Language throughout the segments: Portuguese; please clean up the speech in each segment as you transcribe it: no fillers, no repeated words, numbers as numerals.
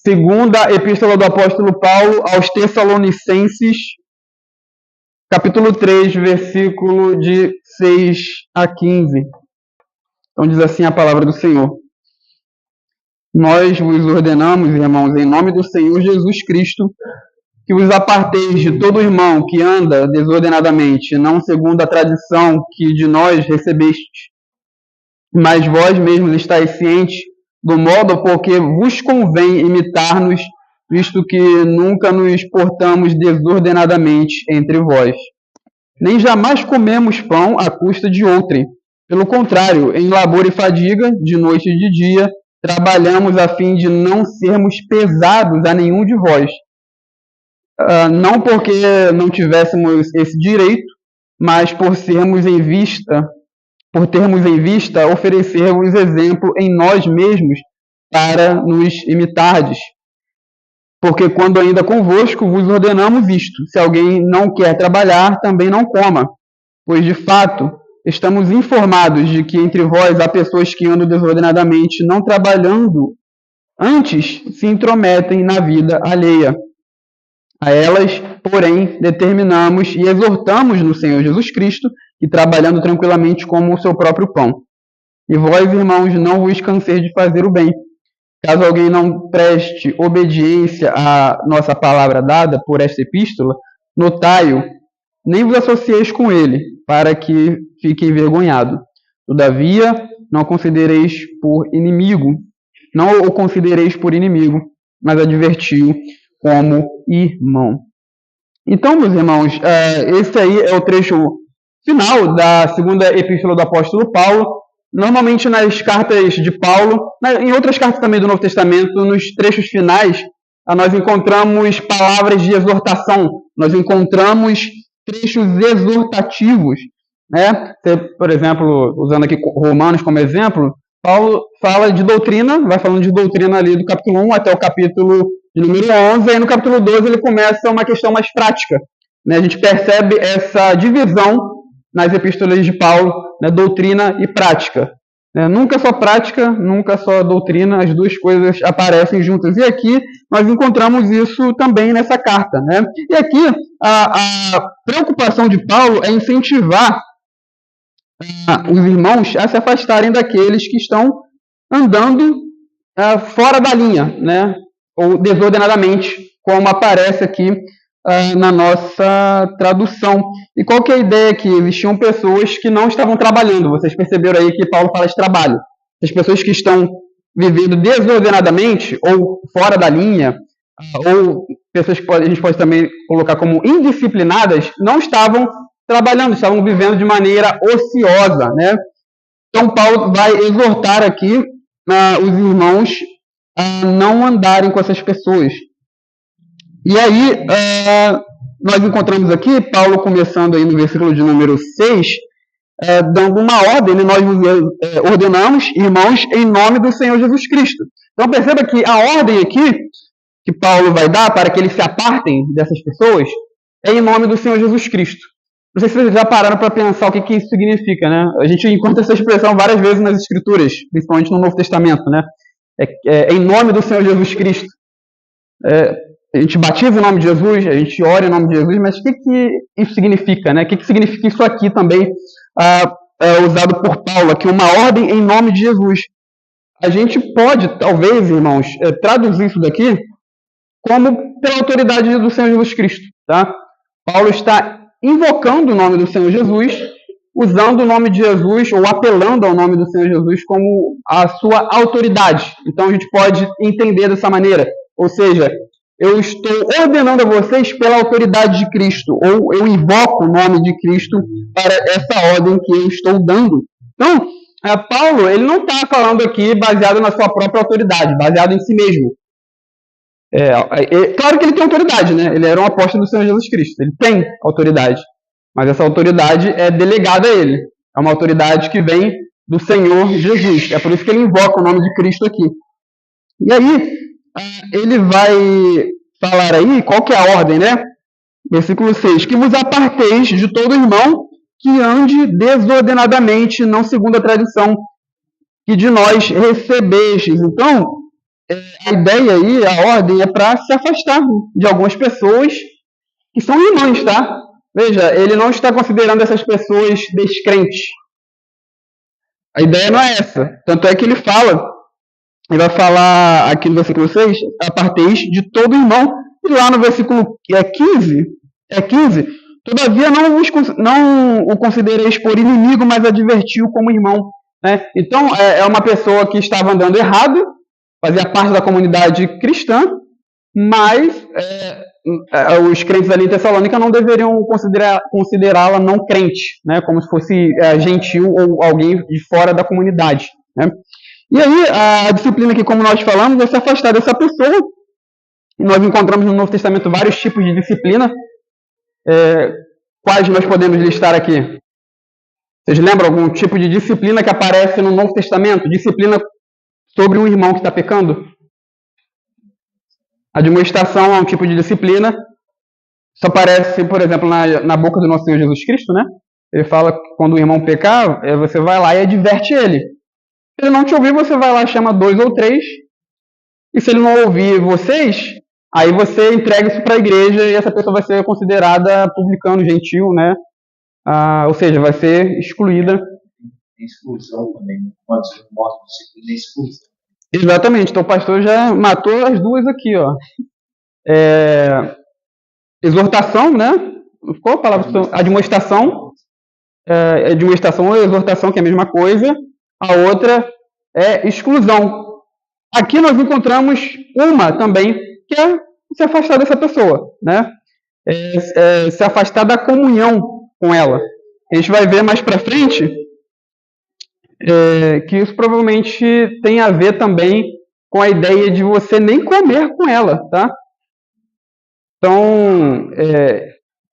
Segunda Epístola do Apóstolo Paulo aos Tessalonicenses, capítulo 3, versículo de 6 a 15. Então diz assim a palavra do Senhor. Nós vos ordenamos, irmãos, em nome do Senhor Jesus Cristo, que vos aparteis de todo irmão que anda desordenadamente, não segundo a tradição que de nós recebestes, mas vós mesmos estáis cientes do modo por que vos convém imitar-nos, visto que nunca nos portamos desordenadamente entre vós. Nem jamais comemos pão à custa de outrem. Pelo contrário, em labor e fadiga, de noite e de dia, trabalhamos a fim de não sermos pesados a nenhum de vós. Não porque não tivéssemos esse direito, mas por termos em vista oferecer-vos exemplo em nós mesmos para nos imitardes. Porque quando ainda convosco vos ordenamos isto: se alguém não quer trabalhar, também não coma. Pois, de fato, estamos informados de que entre vós há pessoas que andam desordenadamente, não trabalhando, antes se intrometem na vida alheia. A elas, porém, determinamos e exortamos no Senhor Jesus Cristo, que trabalhando tranquilamente como o seu próprio pão. E vós, irmãos, não vos canseis de fazer o bem. Caso alguém não preste obediência à nossa palavra dada por esta epístola, notai-o, nem vos associeis com ele, para que fique envergonhado. Todavia, não o considereis por inimigo, mas adverti-o como irmão. Então, meus irmãos, esse aí é o trecho final da segunda epístola do apóstolo Paulo. Normalmente nas cartas de Paulo, em outras cartas também do Novo Testamento, nos trechos finais, nós encontramos palavras de exortação, nós encontramos trechos exortativos, né? Por exemplo, usando aqui Romanos como exemplo, Paulo fala de doutrina, vai falando de doutrina ali do capítulo 1 até o capítulo de número 11, e aí no capítulo 12 ele começa uma questão mais prática, né? A gente percebe essa divisão nas epístolas de Paulo, né, doutrina e prática. Nunca só prática, nunca só doutrina, as duas coisas aparecem juntas. E aqui nós encontramos isso também nessa carta, né? E aqui a preocupação de Paulo é incentivar os irmãos a se afastarem daqueles que estão andando fora da linha, né? Ou desordenadamente, como aparece aqui na nossa tradução. E qual que é a ideia aqui? Existiam pessoas que não estavam trabalhando. Vocês perceberam aí que Paulo fala de trabalho. As pessoas que estão vivendo desordenadamente ou fora da linha, ou pessoas que a gente pode também colocar como indisciplinadas, não estavam trabalhando, estavam vivendo de maneira ociosa, né? Então Paulo vai exortar aqui os irmãos a não andarem com essas pessoas. E aí, nós encontramos aqui, Paulo começando aí no versículo de número 6, dando uma ordem, nós ordenamos, irmãos, em nome do Senhor Jesus Cristo. Então perceba que a ordem aqui, que Paulo vai dar para que eles se apartem dessas pessoas, é em nome do Senhor Jesus Cristo. Não sei se vocês já pararam para pensar o que isso significa, né? A gente encontra essa expressão várias vezes nas Escrituras, principalmente no Novo Testamento, né? Em nome do Senhor Jesus Cristo. A gente batiza o nome de Jesus, a gente ora em nome de Jesus, mas o que isso significa, né? O que significa isso aqui também, usado por Paulo, aqui, uma ordem em nome de Jesus? A gente pode, talvez, irmãos, traduzir isso daqui como pela autoridade do Senhor Jesus Cristo, tá? Paulo está invocando o nome do Senhor Jesus, usando o nome de Jesus, ou apelando ao nome do Senhor Jesus como a sua autoridade. Então a gente pode entender dessa maneira, ou seja, eu estou ordenando a vocês pela autoridade de Cristo, ou eu invoco o nome de Cristo para essa ordem que eu estou dando. Então, Paulo, ele não está falando aqui baseado na sua própria autoridade, baseado em si mesmo. Claro que ele tem autoridade, né? Ele era um apóstolo do Senhor Jesus Cristo, ele tem autoridade, mas essa autoridade é delegada a ele. É uma autoridade que vem do Senhor Jesus. É por isso que ele invoca o nome de Cristo aqui. E aí, ele vai falar aí, qual que é a ordem, né? Versículo 6. Que vos aparteis de todo irmão que ande desordenadamente, não segundo a tradição que de nós recebestes. Então, a ideia aí, a ordem é para se afastar de algumas pessoas que são irmãs, tá? Veja, ele não está considerando essas pessoas descrentes. A ideia não é essa. Tanto é que ele vai falar aqui no versículo 6, aparteis de todo irmão. E lá no versículo 15, todavia não o considereis por inimigo, mas advertiu como irmão. Né? Então, é uma pessoa que estava andando errado, fazia parte da comunidade cristã, mas os crentes ali em Tessalônica não deveriam considerá-la não crente, né? Como se fosse gentil ou alguém de fora da comunidade. Né? E aí, a disciplina que, como nós falamos, é se afastar dessa pessoa. Nós encontramos no Novo Testamento vários tipos de disciplina. Quais nós podemos listar aqui? Vocês lembram algum tipo de disciplina que aparece no Novo Testamento? Disciplina sobre um irmão que está pecando? A admoestação é um tipo de disciplina. Isso aparece, por exemplo, na boca do nosso Senhor Jesus Cristo, né? Ele fala que quando o irmão pecar, você vai lá e adverte ele. Se ele não te ouvir, você vai lá e chama 2 ou 3. E se ele não ouvir vocês, aí você entrega isso para a igreja e essa pessoa vai ser considerada publicano, gentil, né? Ou seja, vai ser excluída. Tem exclusão também, pode ser um modo de disciplina expulsão. Exatamente, então o pastor já matou as duas aqui, ó. Exortação, né? Qual a palavra? Admoestação. Admoestação ou exortação, que é a mesma coisa. A outra é exclusão. Aqui nós encontramos uma também, que é se afastar dessa pessoa, né? Se afastar da comunhão com ela. A gente vai ver mais para frente que isso provavelmente tem a ver também com a ideia de você nem comer com ela, tá? Então,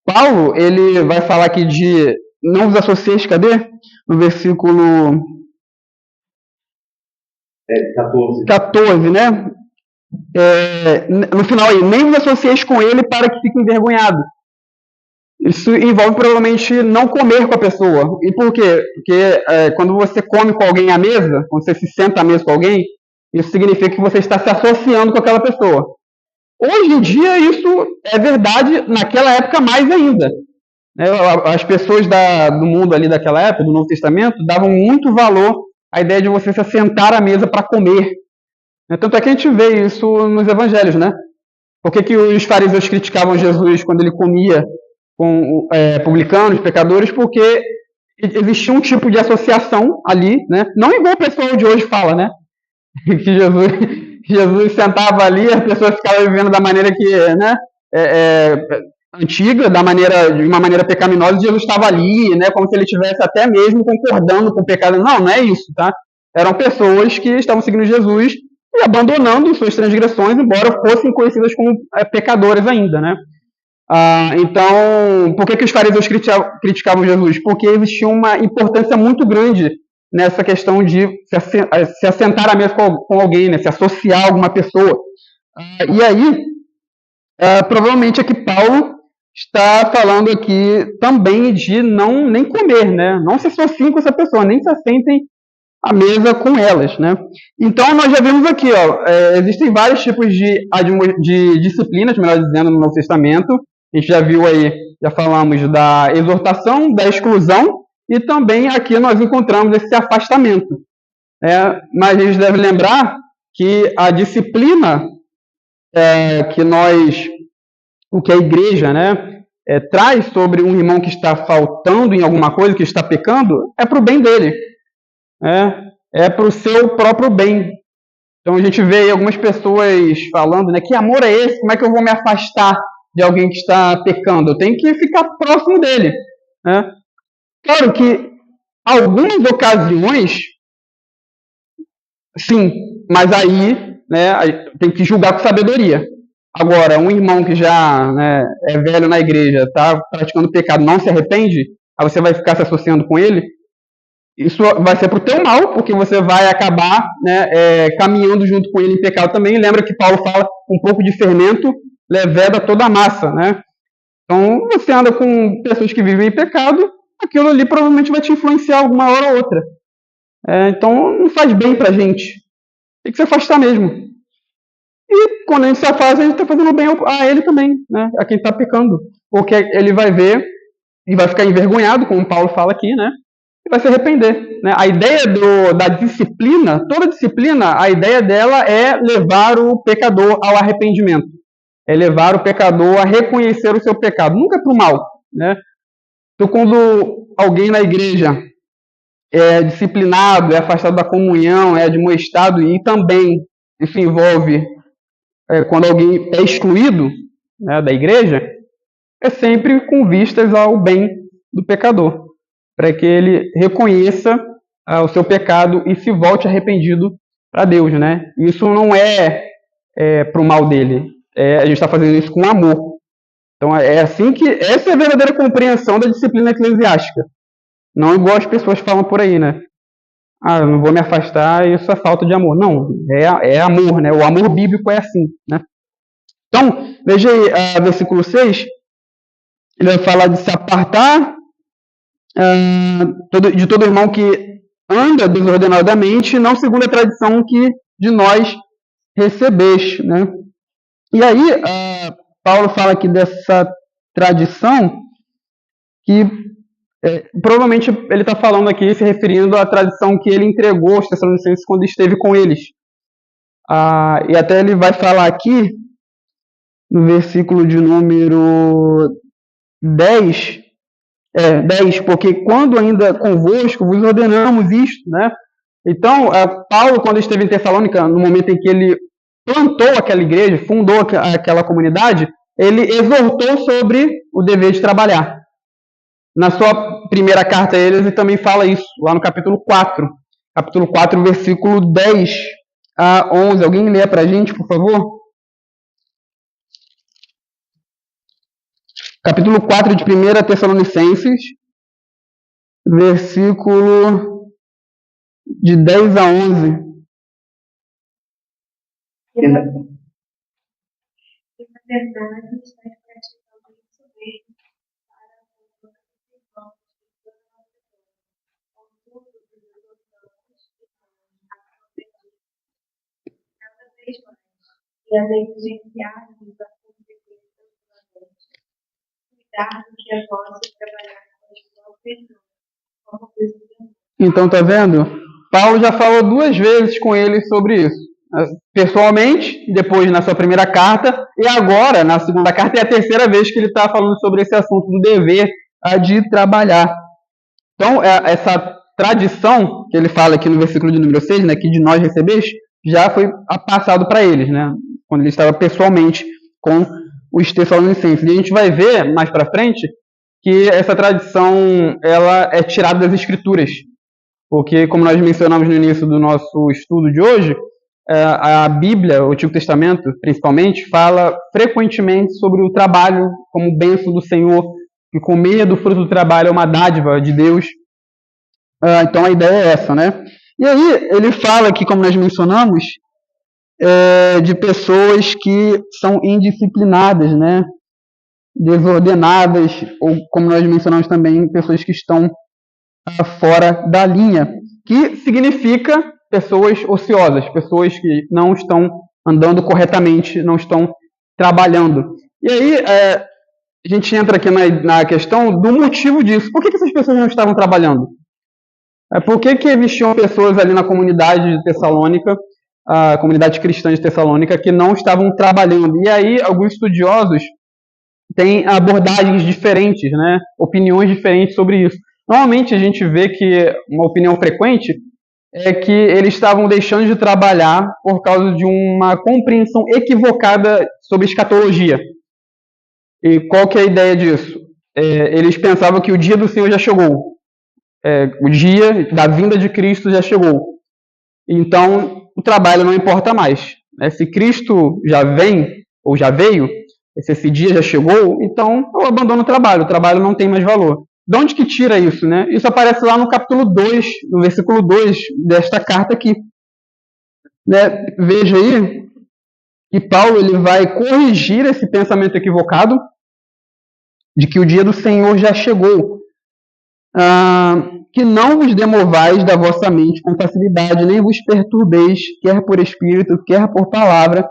Paulo, ele vai falar aqui de não vos associeis, cadê? No versículo 14, né? No final aí, nem vos associeis com ele para que fique envergonhado. Isso envolve provavelmente não comer com a pessoa. E por quê? Porque quando você come com alguém à mesa, quando você se senta à mesa com alguém, isso significa que você está se associando com aquela pessoa. Hoje em dia isso é verdade, naquela época mais ainda. As pessoas do mundo ali daquela época, do Novo Testamento, davam muito valor à ideia de você se assentar à mesa para comer. Tanto é que a gente vê isso nos evangelhos, né? Por que os fariseus criticavam Jesus quando ele comia com publicanos, pecadores? Porque existia um tipo de associação ali, né? Não igual o pessoal de hoje fala, né? Que Jesus sentava ali, as pessoas ficavam vivendo da maneira que, né? Antiga, de uma maneira pecaminosa, e Jesus estava ali, né? Como se ele estivesse até mesmo concordando com o pecado. Não é isso, tá? Eram pessoas que estavam seguindo Jesus e abandonando suas transgressões, embora fossem conhecidas como pecadoras ainda, né? Então, por que os fariseus criticavam Jesus? Porque existia uma importância muito grande nessa questão de se assentar à mesa com alguém, né? Se associar a alguma pessoa. E aí, provavelmente aqui Paulo está falando aqui também de nem comer, né? Não se associem com essa pessoa, nem se assentem à mesa com elas, né? Então, nós já vimos aqui, existem vários tipos de disciplinas, melhor dizendo, no Novo Testamento. A gente já viu aí, já falamos da exortação, da exclusão, e também aqui nós encontramos esse afastamento. Mas a gente deve lembrar que a disciplina o que a igreja, né, traz sobre um irmão que está faltando em alguma coisa, que está pecando, é para o bem dele. É para o seu próprio bem. Então a gente vê aí algumas pessoas falando, né, que amor é esse? Como é que eu vou me afastar de alguém que está pecando? Eu tenho que ficar próximo dele. Né? Claro que algumas ocasiões, sim, mas aí, né, tem que julgar com sabedoria. Agora, um irmão que já, né, é velho na igreja, está praticando pecado, não se arrepende, aí você vai ficar se associando com ele, isso vai ser para o teu mal, porque você vai acabar, né, caminhando junto com ele em pecado também. Lembra que Paulo fala, um pouco de fermento leveda toda a massa, né? Então, você anda com pessoas que vivem em pecado, aquilo ali provavelmente vai te influenciar alguma hora ou outra. Então, não faz bem pra gente. Tem que se afastar mesmo. E quando a gente se afasta, a gente está fazendo bem a ele também, né? A quem está pecando. Porque ele vai ver e vai ficar envergonhado, como Paulo fala aqui, né? E vai se arrepender. Né? A ideia da disciplina, toda disciplina, a ideia dela é levar o pecador ao arrependimento. É levar o pecador a reconhecer o seu pecado. Nunca para o mal. Né? Então, quando alguém na igreja é disciplinado, é afastado da comunhão, é admoestado e também isso envolve quando alguém é excluído, né, da igreja, é sempre com vistas ao bem do pecador, para que ele reconheça o seu pecado e se volte arrependido para Deus, né? Isso não é para o mal dele, a gente está fazendo isso com amor. Então é assim que essa é a verdadeira compreensão da disciplina eclesiástica, não igual as pessoas falam por aí, né? Ah, eu não vou me afastar, isso é falta de amor. Não, é amor, né? O amor bíblico é assim, né? Então, veja aí, versículo 6, ele vai falar de se apartar de todo irmão que anda desordenadamente, não segundo a tradição que de nós recebeste, né? E aí, Paulo fala aqui dessa tradição que provavelmente ele está falando aqui, se referindo à tradição que ele entregou aos Tessalonicenses quando esteve com eles. E até ele vai falar aqui, no versículo de número 10, 10, porque quando ainda convosco vos ordenamos isto, né? Então, Paulo, quando esteve em Tessalônica, no momento em que ele plantou aquela igreja, fundou aquela comunidade, ele exortou sobre o dever de trabalhar. Na sua primeira carta a eles, ele também fala isso, lá no capítulo 4. Capítulo 4, versículo 10 a 11. Alguém lê para a gente, por favor? Capítulo 4 de 1 Tessalonicenses, versículo de 10 a 11. E na verdade, está praticando isso mesmo para o irmão de toda a nossa contudo, os outros cada vez mais, e a negligenciar-nos a consequência cuidar do que é vosso e trabalhar com a sua perdão, como precisamos. Então, tá vendo? Paulo já falou 2 vezes com ele sobre isso. Pessoalmente, depois na sua primeira carta, e agora, na segunda carta, é a terceira vez que ele está falando sobre esse assunto do dever de trabalhar. Então, essa tradição que ele fala aqui no versículo de número 6, né, que de nós recebeste, já foi passado para eles, né, quando ele estava pessoalmente com os Tessalonicenses. E a gente vai ver mais para frente que essa tradição ela é tirada das Escrituras, porque, como nós mencionamos no início do nosso estudo de hoje, a Bíblia, o Antigo Testamento, principalmente, fala frequentemente sobre o trabalho como bênção do Senhor, que comer do fruto do trabalho é uma dádiva de Deus. Então a ideia é essa, né? E aí ele fala aqui, como nós mencionamos, de pessoas que são indisciplinadas, né? Desordenadas, ou como nós mencionamos também, pessoas que estão fora da linha, que significa pessoas ociosas, pessoas que não estão andando corretamente, não estão trabalhando. E aí a gente entra aqui na questão do motivo disso. Por que essas pessoas não estavam trabalhando? Por que existiam pessoas ali na comunidade de Tessalônica, a comunidade cristã de Tessalônica, que não estavam trabalhando? E aí alguns estudiosos têm abordagens diferentes, né? Opiniões diferentes sobre isso. Normalmente a gente vê que uma opinião frequente é que eles estavam deixando de trabalhar por causa de uma compreensão equivocada sobre escatologia. E qual que é a ideia disso? Eles pensavam que o dia do Senhor já chegou. O dia da vinda de Cristo já chegou. Então, o trabalho não importa mais. Se Cristo já vem, ou já veio, se esse dia já chegou, então eu abandono o trabalho não tem mais valor. De onde que tira isso, né? Isso aparece lá no capítulo 2, no versículo 2 desta carta aqui. Né? Veja aí que Paulo ele vai corrigir esse pensamento equivocado de que o dia do Senhor já chegou. Que não vos demovais da vossa mente com facilidade, nem vos perturbeis, quer por espírito, quer por palavra,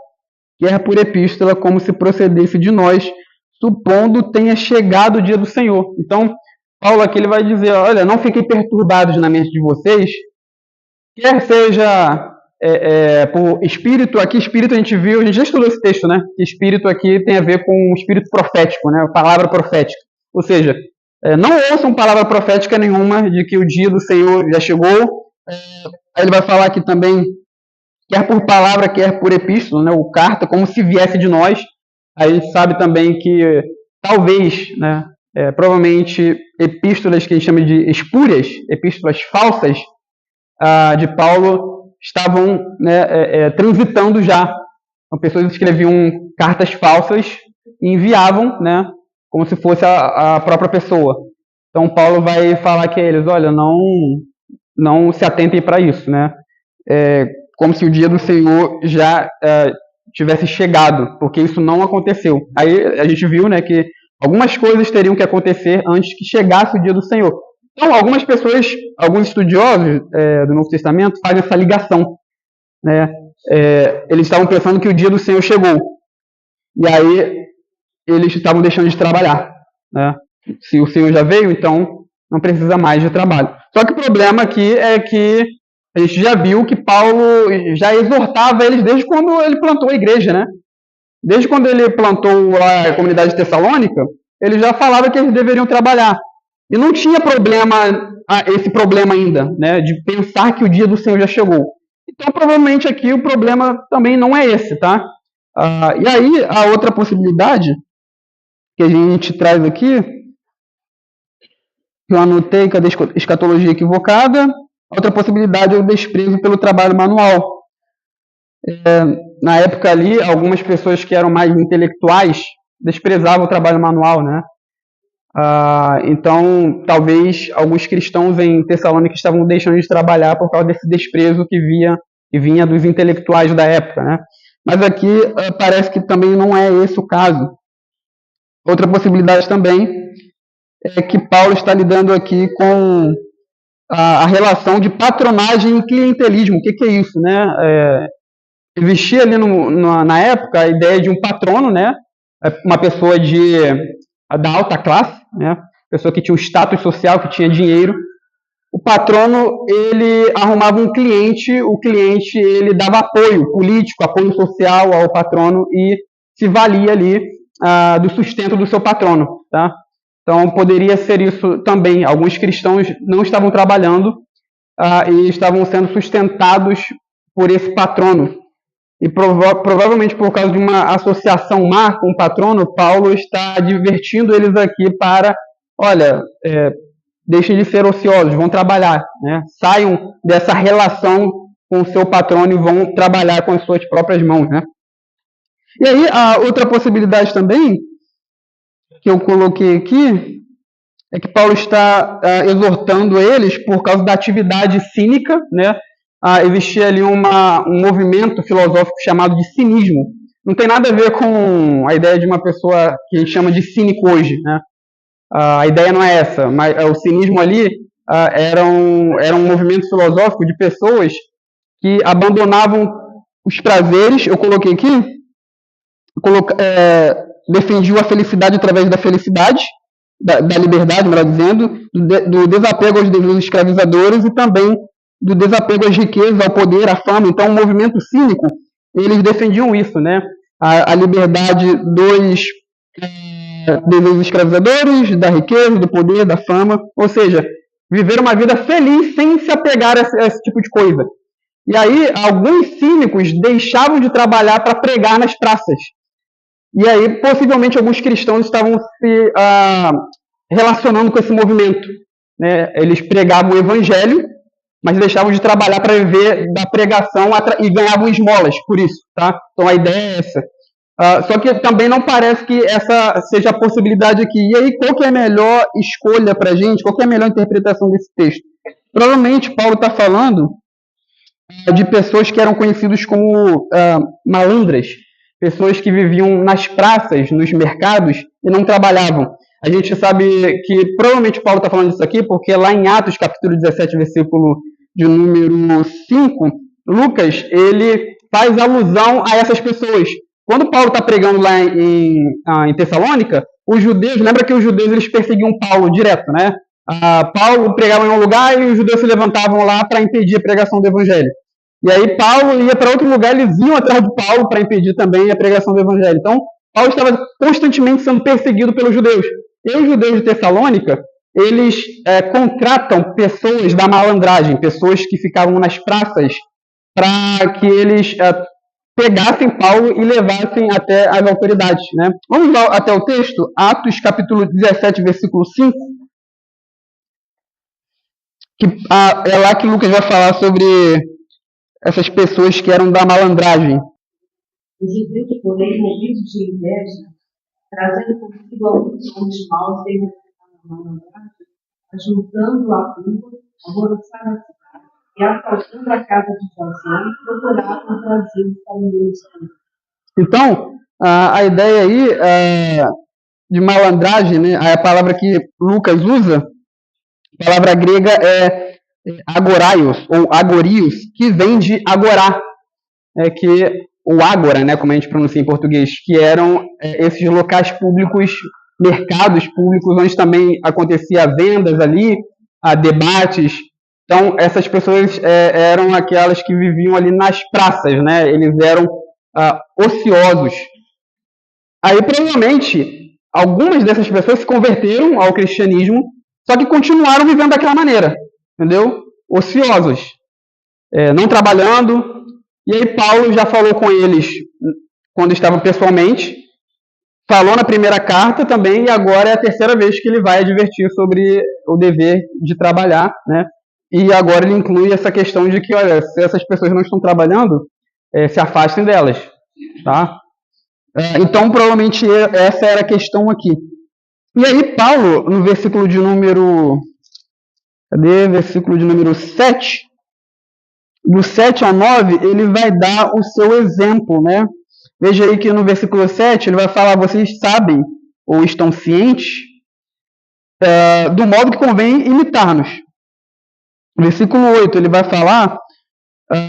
quer por epístola, como se procedesse de nós, supondo tenha chegado o dia do Senhor. Então, Paulo aqui ele vai dizer, olha, não fiquem perturbados na mente de vocês, quer seja por espírito, aqui espírito a gente viu, a gente já estudou esse texto, né? Que espírito aqui tem a ver com espírito profético, né? Palavra profética. Ou seja, não ouçam palavra profética nenhuma de que o dia do Senhor já chegou. Aí ele vai falar aqui também, quer por palavra, quer por epístola, né? Ou carta, como se viesse de nós. Aí a gente sabe também que talvez, né? Provavelmente epístolas que a gente chama de espúrias, epístolas falsas de Paulo, estavam, né, transitando já. Então, pessoas escreviam cartas falsas e enviavam, né, como se fosse a própria pessoa. Então Paulo vai falar que eles, olha, não se atentem para isso, né? Como se o dia do Senhor já tivesse chegado, porque isso não aconteceu. Aí a gente viu, né, que algumas coisas teriam que acontecer antes que chegasse o dia do Senhor. Então, algumas pessoas, alguns estudiosos do Novo Testamento fazem essa ligação, né? Eles estavam pensando que o dia do Senhor chegou. E aí, eles estavam deixando de trabalhar, né? Se o Senhor já veio, então não precisa mais de trabalho. Só que o problema aqui é que a gente já viu que Paulo já exortava eles desde quando ele plantou a igreja, né? Desde quando ele plantou a comunidade de Tessalônica, ele já falava que eles deveriam trabalhar. E não tinha esse problema ainda, né, de pensar que o dia do Senhor já chegou. Então, provavelmente aqui o problema também não é esse, tá? E aí, a outra possibilidade que a gente traz aqui, que eu anotei, cadê a escatologia equivocada? Outra possibilidade é o desprezo pelo trabalho manual. Na época ali, algumas pessoas que eram mais intelectuais desprezavam o trabalho manual, né? Então, talvez alguns cristãos em Tessalônica estavam deixando de trabalhar por causa desse desprezo que vinha dos intelectuais da época, né? Mas aqui parece que também não é esse o caso. Outra possibilidade também é que Paulo está lidando aqui com a relação de patronagem e clientelismo. O que é isso, né? Existia ali na época a ideia de um patrono, né? Uma pessoa da alta classe, né? Pessoa que tinha um status social, que tinha dinheiro. O patrono, ele arrumava um cliente, o cliente ele dava apoio político, apoio social ao patrono e se valia ali do sustento do seu patrono, tá? Então poderia ser isso também. Alguns cristãos não estavam trabalhando e estavam sendo sustentados por esse patrono. E provavelmente por causa de uma associação má com o patrono, Paulo está advertindo eles aqui para, olha, deixem de ser ociosos, vão trabalhar, né? Saiam dessa relação com o seu patrono e vão trabalhar com as suas próprias mãos, né? E aí, a outra possibilidade também, que eu coloquei aqui, é que Paulo está exortando eles por causa da atividade cínica, né? Existia ali um movimento filosófico chamado de cinismo. Não tem nada a ver com a ideia de uma pessoa que a gente chama de cínico hoje, né? A ideia não é essa, mas o cinismo ali era um movimento filosófico de pessoas que abandonavam os prazeres, eu coloquei aqui, defendiam a felicidade através da felicidade, da liberdade, melhor dizendo, do desapego aos desejos escravizadores e também do desapego às riquezas, ao poder, à fama. Então, o movimento cínico, eles defendiam isso, né? A liberdade dos desejos escravizadores, da riqueza, do poder, da fama. Ou seja, viver uma vida feliz sem se apegar a esse tipo de coisa. E aí, alguns cínicos deixavam de trabalhar para pregar nas praças. E aí, possivelmente, alguns cristãos estavam se relacionando com esse movimento, né? Eles pregavam o evangelho, mas deixavam de trabalhar para viver da pregação e ganhavam esmolas por isso, tá? Então a ideia é essa. Só que também não parece que essa seja a possibilidade aqui. E aí, qual que é a melhor escolha para a gente? Qual que é a melhor interpretação desse texto? Provavelmente Paulo está falando de pessoas que eram conhecidas como malandras, pessoas que viviam nas praças, nos mercados e não trabalhavam. A gente sabe que provavelmente Paulo está falando disso aqui porque lá em Atos, capítulo 17, versículo de número 5, Lucas, ele faz alusão a essas pessoas. quando Paulo está pregando lá em Tessalônica, os judeus, lembra que os judeus eles perseguiam Paulo direto, né? Paulo pregava em um lugar e os judeus se levantavam lá para impedir a pregação do evangelho. E aí Paulo ia para outro lugar, eles iam atrás de Paulo para impedir também a pregação do evangelho. Então, Paulo estava constantemente sendo perseguido pelos judeus. E os judeus de Tessalônica, eles contratam pessoas da malandragem, pessoas que ficavam nas praças, para que eles pegassem Paulo e levassem até as autoridades. Né? Vamos lá até o texto, Atos capítulo 17, versículo 5. É lá que Lucas vai falar sobre essas pessoas que eram da malandragem. Os judeus, porém, movidos de inveja, trazendo consigo alguns homens maus e a malandragem, ajuntando a culpa, alvoroçaram a cidade e, assaltando a casa de Jasão, procuravam trazê-los para o meio de Cristo. Então, a ideia aí de malandragem, né, a palavra que Lucas usa, a palavra grega é agoraios, ou agorios, que vem de agorá, que o ágora, né, como a gente pronuncia em português, que eram esses locais públicos, mercados públicos, onde também acontecia vendas ali, debates. Então, essas pessoas eram aquelas que viviam ali nas praças, né? Eles eram ociosos. Aí, provavelmente, algumas dessas pessoas se converteram ao cristianismo, só que continuaram vivendo daquela maneira, entendeu? Ociosos, não trabalhando. E aí Paulo já falou com eles quando estavam pessoalmente, falou na primeira carta também, e agora é a terceira vez que ele vai advertir sobre o dever de trabalhar, né? E agora ele inclui essa questão de que, olha, se essas pessoas não estão trabalhando, se afastem delas, tá? Então, provavelmente, essa era a questão aqui. E aí Paulo, no versículo de número... Cadê? Versículo de número 7... Do 7 ao 9, ele vai dar o seu exemplo, né? Veja aí que no versículo 7, ele vai falar, vocês sabem, ou estão cientes, do modo que convém imitar-nos. Versículo 8, ele vai falar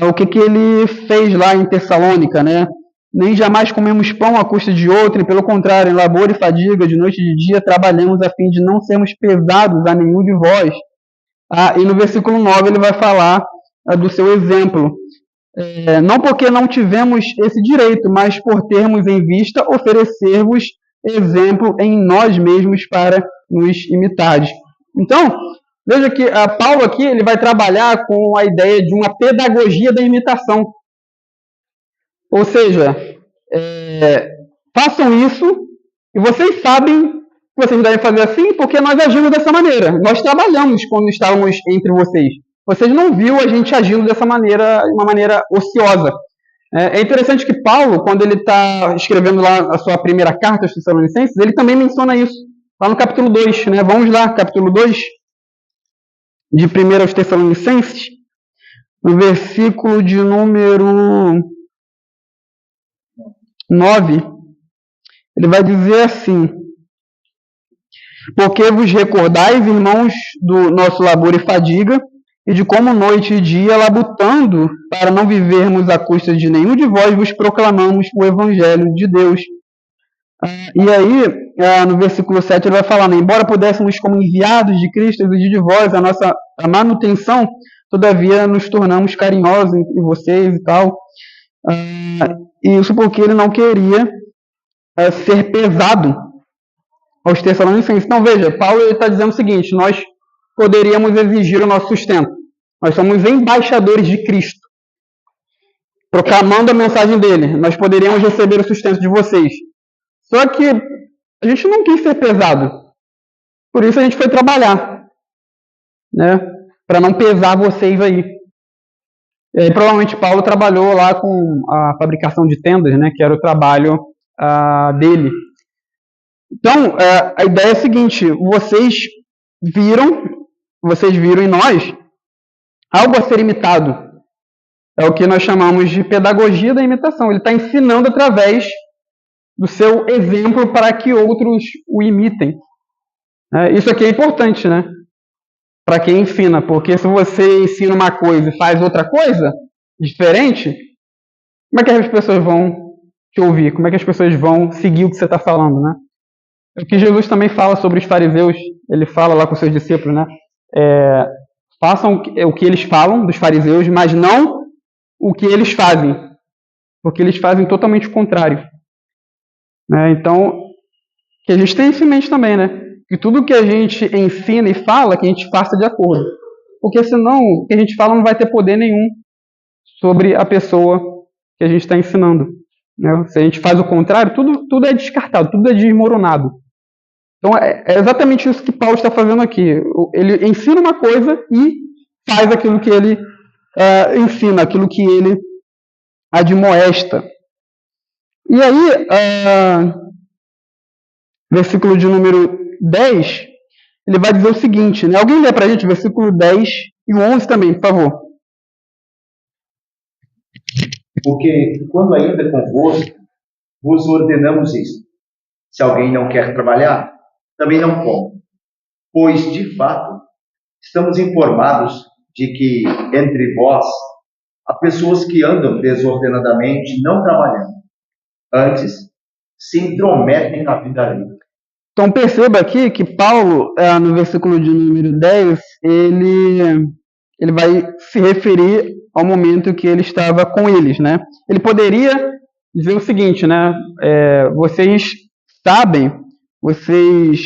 o que ele fez lá em Tessalônica, né? Nem jamais comemos pão à custa de outro, e pelo contrário, em labor e fadiga, de noite e de dia, trabalhamos a fim de não sermos pesados a nenhum de vós. E no versículo 9, ele vai falar do seu exemplo. Não porque não tivemos esse direito, mas por termos em vista oferecer-vos exemplo em nós mesmos para nos imitar. Então, veja que Paulo aqui ele vai trabalhar com a ideia de uma pedagogia da imitação. Ou seja, façam isso e vocês sabem que vocês devem fazer assim porque nós agimos dessa maneira. Nós trabalhamos quando estávamos entre vocês. Vocês não viram a gente agindo dessa maneira, de uma maneira ociosa. É interessante que Paulo, quando ele está escrevendo lá a sua primeira carta aos Tessalonicenses, ele também menciona isso, lá no capítulo 2. Né? Vamos lá, capítulo 2, de 1 aos Tessalonicenses, no versículo de número 9, ele vai dizer assim: porque vos recordais, irmãos, do nosso labor e fadiga, e de como noite e dia, labutando, para não vivermos à custa de nenhum de vós, vos proclamamos o Evangelho de Deus. E aí, no versículo 7, ele vai falar, né, embora pudéssemos, como enviados de Cristo, exigir de vós a nossa manutenção, todavia nos tornamos carinhosos entre vocês e tal. E isso porque ele não queria ser pesado aos Tessalonicenses. Então, veja, Paulo está dizendo o seguinte, nós poderíamos exigir o nosso sustento. Nós somos embaixadores de Cristo, proclamando a mensagem dele. Nós poderíamos receber o sustento de vocês. Só que a gente não quis ser pesado. Por isso a gente foi trabalhar, né? Para não pesar vocês aí. E aí, provavelmente Paulo trabalhou lá com a fabricação de tendas, né? Que era o trabalho dele. Então, a ideia é a seguinte: vocês viram em nós algo a ser imitado. É o que nós chamamos de pedagogia da imitação. Ele está ensinando através do seu exemplo para que outros o imitem. Isso aqui é importante, né? Para quem ensina, porque se você ensina uma coisa e faz outra coisa diferente, como é que as pessoas vão te ouvir? Como é que as pessoas vão seguir o que você está falando, né? É o que Jesus também fala sobre os fariseus. Ele fala lá com os seus discípulos, né? Façam o que eles falam dos fariseus, mas não o que eles fazem, porque eles fazem totalmente o contrário, né? Então, que a gente tem isso em mente também, né? Que tudo que a gente ensina e fala, que a gente faça de acordo, porque senão o que a gente fala não vai ter poder nenhum sobre a pessoa que a gente está ensinando, né? Se a gente faz o contrário, tudo é descartado, tudo é desmoronado. Então é exatamente isso que Paulo está fazendo aqui. Ele ensina uma coisa e faz aquilo que ele ensina, aquilo que ele admoesta. E aí, versículo de número 10, ele vai dizer o seguinte, né? Alguém lê para a gente versículo 10 e o 11 também, por favor. Porque quando ainda convosco, vos ordenamos isto: se alguém não quer trabalhar, também não come. Pois, de fato, estamos informados de que entre vós há pessoas que andam desordenadamente, não trabalhando. Antes, se intrometem na vida alheia. Então perceba aqui que Paulo, no versículo de número 10, ele vai se referir ao momento que ele estava com eles, né? Ele poderia dizer o seguinte, né? Vocês sabem, vocês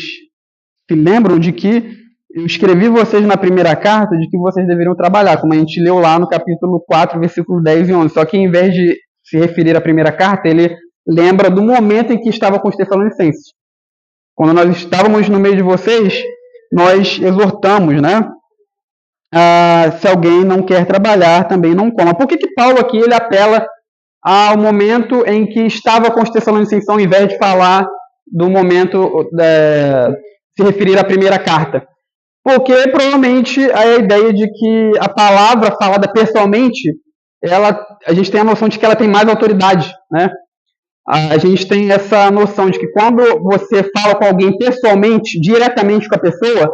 se lembram de que eu escrevi vocês na primeira carta de que vocês deveriam trabalhar, como a gente leu lá no capítulo 4, versículo 10 e 11. Só que em vez de se referir à primeira carta, ele lembra do momento em que estava com os Tessalonicenses. Quando nós estávamos no meio de vocês, nós exortamos, né? Se alguém não quer trabalhar, também não coma. Por que Paulo aqui ele apela ao momento em que estava com os Tessalonicenses, ao invés de falar do momento, se referir à primeira carta? Porque provavelmente a ideia de que a palavra falada pessoalmente, a gente tem a noção de que ela tem mais autoridade, né? A gente tem essa noção de que quando você fala com alguém pessoalmente, diretamente com a pessoa,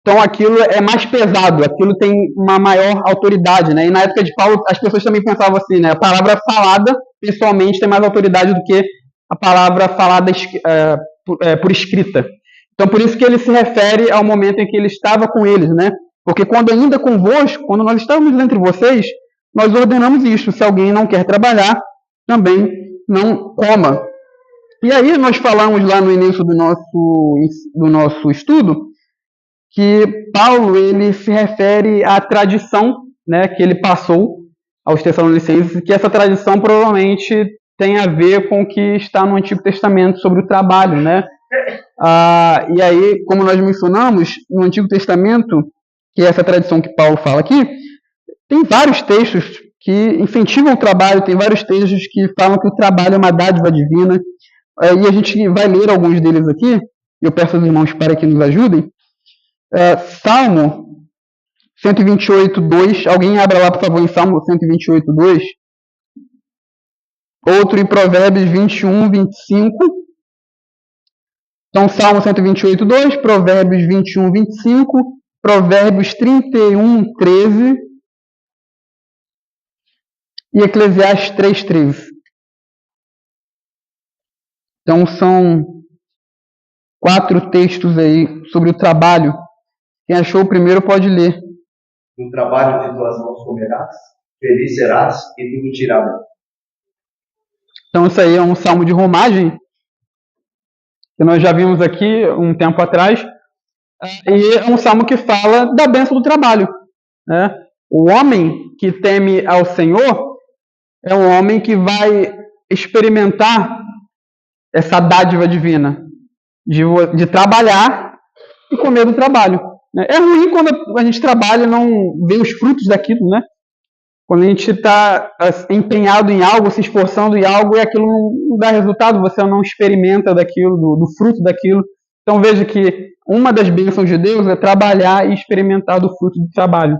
então aquilo é mais pesado, aquilo tem uma maior autoridade, né? E na época de Paulo, as pessoas também pensavam assim, né? A palavra falada pessoalmente tem mais autoridade do que a palavra falada por escrita. Então por isso que ele se refere ao momento em que ele estava com eles, né? Porque quando ainda convosco, quando nós estávamos entre vocês, nós ordenamos isto: se alguém não quer trabalhar, também não coma. E aí nós falamos lá no início do nosso estudo que Paulo ele se refere à tradição, né, que ele passou aos Tessalonicenses, que essa tradição provavelmente tem a ver com o que está no Antigo Testamento sobre o trabalho, né? E aí, como nós mencionamos, no Antigo Testamento, que é essa tradição que Paulo fala aqui, tem vários textos que incentivam o trabalho, tem vários textos que falam que o trabalho é uma dádiva divina, e a gente vai ler alguns deles aqui, eu peço aos irmãos para que nos ajudem. Salmo 128, 2, alguém abra lá, por favor, em Salmo 128, 2. Outro em Provérbios 21, 25. Então, Salmo 128, 2, Provérbios 21, 25, Provérbios 31, 13 e Eclesiastes 3, 13. Então, são 4 textos aí sobre o trabalho. Quem achou o primeiro pode ler. No trabalho de tuas mãos comerás, feliz serás e tudo tirá dela. Então, isso aí é um salmo de romagem, que nós já vimos aqui um tempo atrás, e é um salmo que fala da bênção do trabalho, né? O homem que teme ao Senhor é um homem que vai experimentar essa dádiva divina de trabalhar e comer do trabalho. É ruim quando a gente trabalha e não vê os frutos daquilo, né? Quando a gente está empenhado em algo, se esforçando em algo, e aquilo não dá resultado, você não experimenta daquilo, do fruto daquilo. Então veja que uma das bênçãos de Deus é trabalhar e experimentar do fruto do trabalho.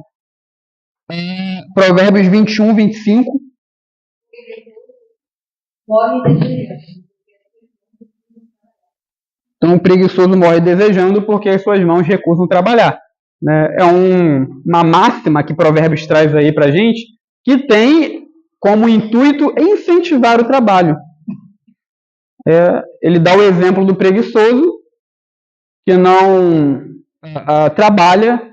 Provérbios 21, 25. Então o preguiçoso morre desejando porque as suas mãos recusam trabalhar, né? É uma máxima que Provérbios traz aí para a gente, que tem como intuito incentivar o trabalho. Ele dá o exemplo do preguiçoso, que não trabalha,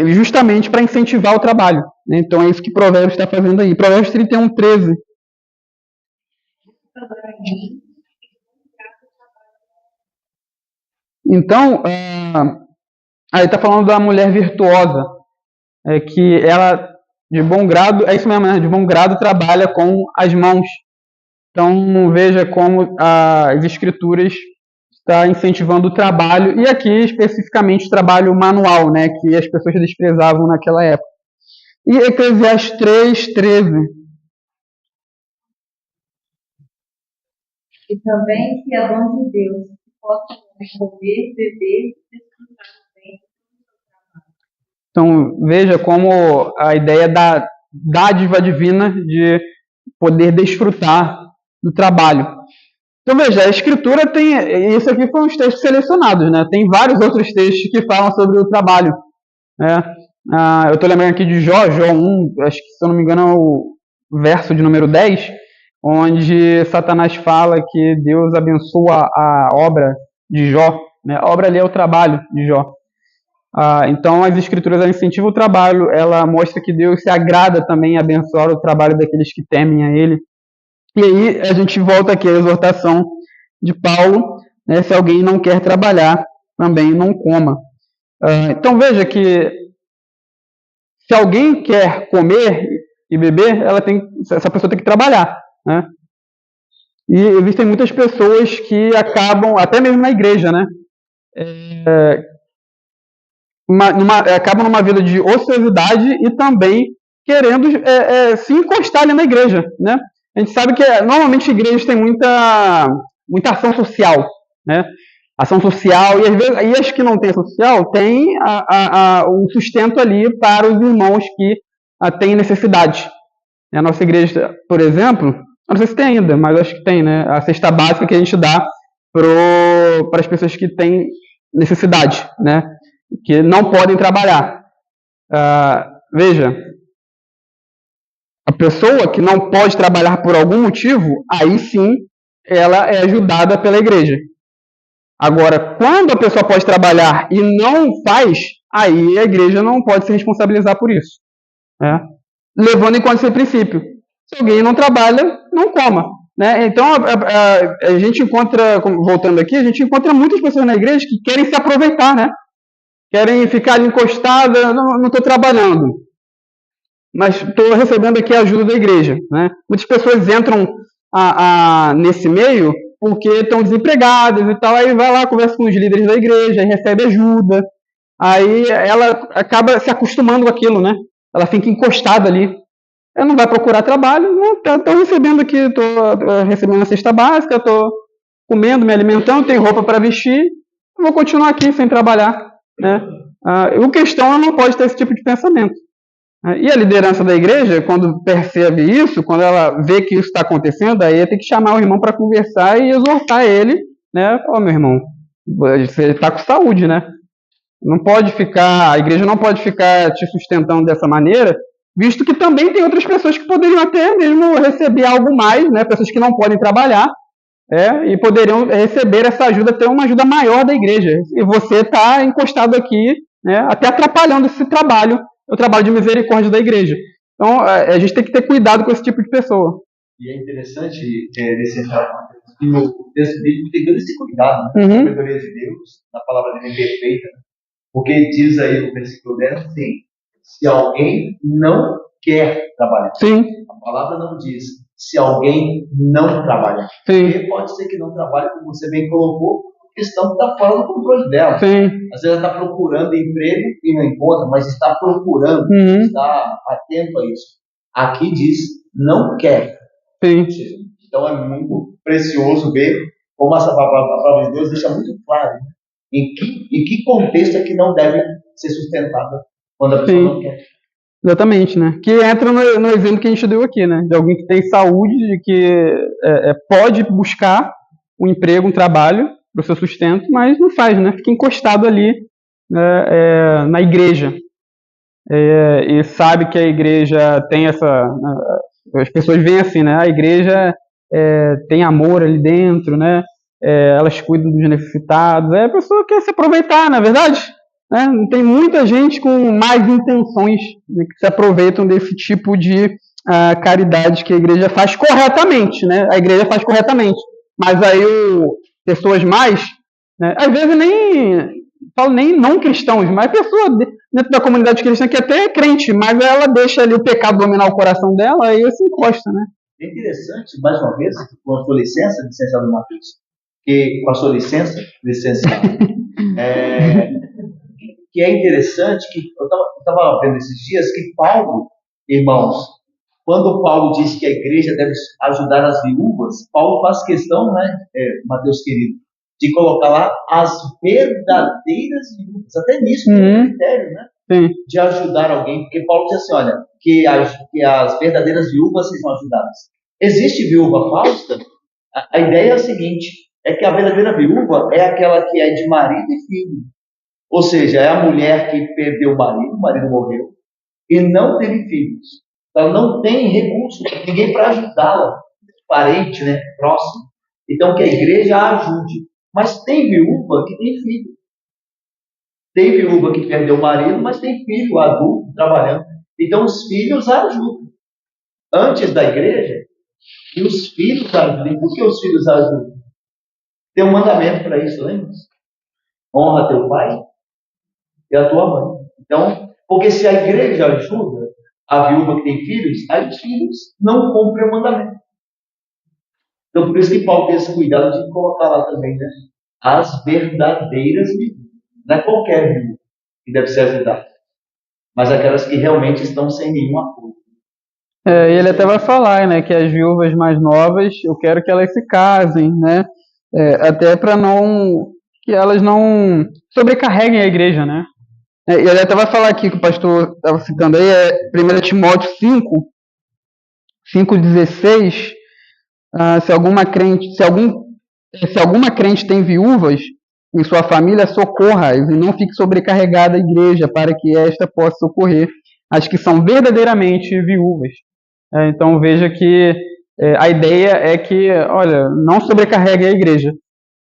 justamente para incentivar o trabalho, né? Então é isso que Provérbios está fazendo aí. Provérbios 31:13. Então, aí está falando da mulher virtuosa, que ela, de bom grado, é isso mesmo, né? De bom grado trabalha com as mãos. Então, veja como as Escrituras está incentivando o trabalho, e aqui especificamente o trabalho manual, né? Que as pessoas desprezavam naquela época. E Eclesiastes 3:13. E também que é dom de Deus, que possa comer, beber e desfrutar bem. Então, veja como a ideia da dádiva divina de poder desfrutar do trabalho. Então, veja, a Escritura tem... Isso aqui foram os textos selecionados, né? Tem vários outros textos que falam sobre o trabalho, né? Eu estou lembrando aqui de Jó 1, acho que, se eu não me engano, é o verso de número 10, onde Satanás fala que Deus abençoa a obra de Jó, né? A obra ali é o trabalho de Jó. Então, as Escrituras incentivam o trabalho, ela mostra que Deus se agrada também em abençoar o trabalho daqueles que temem a Ele. E aí, a gente volta aqui à exortação de Paulo, né? Se alguém não quer trabalhar, também não coma. Então, veja que se alguém quer comer e beber, essa pessoa tem que trabalhar, né? E existem muitas pessoas que acabam, até mesmo na igreja, né? Acabam numa vida de ociosidade e também querendo se encostar ali na igreja, né? A gente sabe que normalmente igrejas têm muita ação social, né? Ação social, e às vezes, e as que não têm ação social, tem o sustento ali para os irmãos que têm necessidade. A nossa igreja, por exemplo, não sei se tem ainda, mas acho que tem, né? A cesta básica que a gente dá para as pessoas que têm necessidade, né? Que não podem trabalhar. Veja, a pessoa que não pode trabalhar por algum motivo, aí sim ela é ajudada pela igreja. Agora, quando a pessoa pode trabalhar e não faz, aí a igreja não pode se responsabilizar por isso, né? Levando em conta esse princípio. Se alguém não trabalha, não coma, né? Então, a gente encontra, voltando aqui, a gente encontra muitas pessoas na igreja que querem se aproveitar, né? Querem ficar ali encostada, não estou trabalhando, mas estou recebendo aqui a ajuda da igreja, né? Muitas pessoas entram nesse meio porque estão desempregadas e tal, aí vai lá, conversa com os líderes da igreja, aí recebe ajuda, aí ela acaba se acostumando com aquilo, né? Ela fica encostada ali. Ela não vai procurar trabalho, estou recebendo aqui, estou recebendo a cesta básica, estou comendo, me alimentando, tenho roupa para vestir, vou continuar aqui sem trabalhar, né? O cristão não pode ter esse tipo de pensamento. E a liderança da igreja, quando percebe isso, quando ela vê que isso está acontecendo, aí tem que chamar o irmão para conversar e exortar ele, né? Meu irmão, você está com saúde, né? A igreja não pode ficar te sustentando dessa maneira, visto que também tem outras pessoas que poderiam até mesmo receber algo mais, né? Pessoas que não podem trabalhar, e poderiam receber essa ajuda, ter uma ajuda maior da igreja. E você está encostado aqui, né? Até atrapalhando esse trabalho, o trabalho de misericórdia da igreja. Então, a gente tem que ter cuidado com esse tipo de pessoa. E é interessante nesse que o texto bíblico tem todo esse cuidado, né? Uhum. A sabedoria de Deus, na palavra dele é perfeita, né? Porque diz aí no versículo 10 assim: se alguém não quer trabalhar. Sim. A palavra não diz se alguém não trabalhar. Sim. Porque pode ser que não trabalhe, como você bem colocou, questão que está fora do controle dela. Sim. Às vezes ela está procurando emprego e não encontra, mas está procurando, está atento a isso. Aqui diz, não quer. Sim. Então é muito precioso ver como essa palavra de Deus deixa muito claro, né? Em que contexto é que não deve ser sustentada quando a pessoa não quer. Exatamente, né? Que entra no exemplo que a gente deu aqui, né? De alguém que tem saúde, de que pode buscar um emprego, um trabalho para o seu sustento, mas não faz, né? Fica encostado ali, né, na igreja. E sabe que a igreja tem essa... as pessoas veem assim, né? A igreja tem amor ali dentro, né? Elas cuidam dos necessitados. A pessoa quer se aproveitar, na verdade. Né? Tem muita gente com más intenções, né, que se aproveitam desse tipo de caridade que a igreja faz corretamente, né? A igreja faz corretamente. Mas aí pessoas mais, né, às vezes nem não cristãos, mas pessoa dentro da comunidade cristã que até é crente, mas ela deixa ali o pecado dominar o coração dela e se encosta, né? É interessante, mais uma vez, com a sua licença, licenciado Matheus, que com a sua licença, licenciado, que é interessante que eu estava vendo esses dias que Paulo, irmãos, quando Paulo diz que a igreja deve ajudar as viúvas, Paulo faz questão, né, Mateus querido, de colocar lá as verdadeiras viúvas, até nisso tem um critério, né, de ajudar alguém, porque Paulo diz assim, olha, que as verdadeiras viúvas sejam ajudadas. Existe viúva falsa? A ideia é a seguinte, é que a verdadeira viúva é aquela que é de marido e filho, ou seja, é a mulher que perdeu o marido morreu, e não teve filhos. Ela não tem recurso, ninguém para ajudá-la, parente, né, próximo. Então, que a igreja a ajude. Mas tem viúva que tem filho. Tem viúva que perdeu o marido, mas tem filho adulto trabalhando. Então, os filhos a ajudam. Antes da igreja, que os filhos a ajudem. Por que os filhos a ajudam? Tem um mandamento para isso, lembra? Honra teu pai e a tua mãe. Então, porque se a igreja ajuda a viúva que tem filhos, aí os filhos não cumprem o mandamento. Então, por isso que Paulo tem esse cuidado de colocar lá também, né? As verdadeiras viúvas. Não é qualquer viúva que deve ser ajudada, mas aquelas que realmente estão sem nenhum apoio. E ele até vai falar, né, que as viúvas mais novas, eu quero que elas se casem, né? Até para que elas não sobrecarreguem a igreja, né? E ele até vai falar aqui, que o pastor estava citando aí, 1 Timóteo 5:16, se alguma crente tem viúvas em sua família, socorra-as e não fique sobrecarregada a igreja, para que esta possa socorrer as que são verdadeiramente viúvas. Então veja que a ideia é que, olha, não sobrecarregue a igreja,